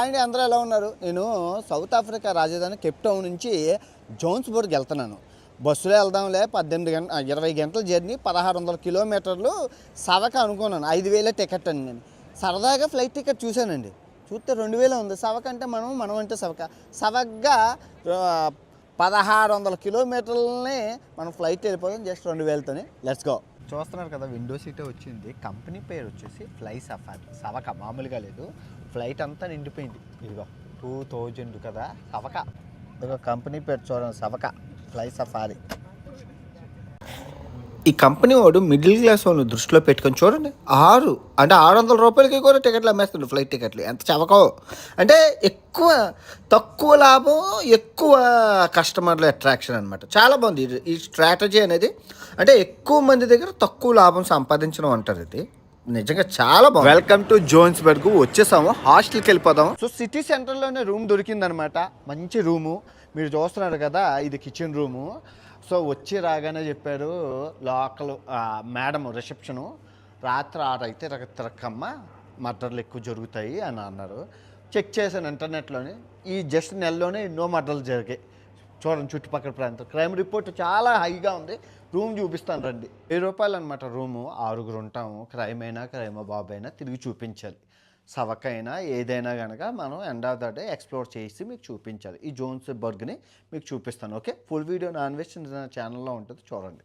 అండి అందరూ ఎలా ఉన్నారు? నేను సౌత్ ఆఫ్రికా రాజధాని కేప్ టౌన్ నుంచి జోన్స్బర్గ్ వెళ్తున్నాను. బస్సులో వెళ్దాంలే 20 గంటల జర్నీ 1600 కిలోమీటర్లు సవక అనుకున్నాను. 5000 టికెట్ అని నేను సరదాగా ఫ్లైట్ టికెట్ చూశానండి. చూస్తే 2000 ఉంది. సవక అంటే మనం అంటే సవగ్గా 1600 కిలోమీటర్లని మనం ఫ్లైట్ వెళ్ళిపోతాం జస్ట్ 2000తోనే. Let's go. చూస్తున్నారు కదా, విండో సీటే వచ్చింది. కంపెనీ పేరు వచ్చేసి ఫ్లై సఫారీ. సవక మామూలుగా లేదు, ఫ్లైట్ అంతా నిండిపోయింది. ఇదిగో 2000 కదా సవక. ఇదిగో కంపెనీ పేరు చూడండి, సవక ఫ్లై సఫారీ. ఈ కంపెనీ వాడు మిడిల్ క్లాస్ వాళ్ళని దృష్టిలో పెట్టుకొని చూడండి, 600 రూపాయలకి కూడా టికెట్లు అమ్మేస్తుండ్రు. ఫ్లైట్ టికెట్లు ఎంత చవకో అంటే తక్కువ లాభం, ఎక్కువ కస్టమర్ల అట్రాక్షన్ అనమాట. చాలా బాగుంది ఈ స్ట్రాటజీ అనేది. అంటే ఎక్కువ మంది దగ్గర తక్కువ లాభం సంపాదించడం అంటారు ఇది. నిజంగా చాలా బాగుంది. Welcome to Johannesburg. వచ్చేసాము, హాస్టల్కి వెళ్ళిపోదాం. సో సిటీ సెంటర్లోనే రూమ్ దొరికిందనమాట. మంచి రూము మీరు చూస్తున్నారు కదా, ఇది కిచెన్ రూము. సో వచ్చి రాగానే చెప్పారు లోకల్ మేడం రిసెప్షను, రాత్రి 6 అయితే తిరక్కమ్మ మర్డర్లు ఎక్కువ జరుగుతాయి అని అన్నారు. చెక్ చేశాను ఇంటర్నెట్లోని, ఈ జస్ట్ నెలలోనే ఎన్నో మర్డర్లు జరిగాయి. చూడండి చుట్టుపక్కల ప్రాంతం, క్రైమ్ రిపోర్ట్ చాలా హైగా ఉంది. రూమ్ చూపిస్తాను రండి. 1000 రూపాయలు అనమాట రూము. 6 ఉంటాము. క్రైమ్ అయినా క్రైమ్ బాబు అయినా తిరిగి చూపించాలి. సవకైనా ఏదైనా కనుక మనం end of the day explore చేసి మీకు చూపించాలి. ఈ జోన్స్బర్గ్ని మీకు చూపిస్తాను. Okay, full video non veg ఛానల్లో ఉంటుంది, చూడండి.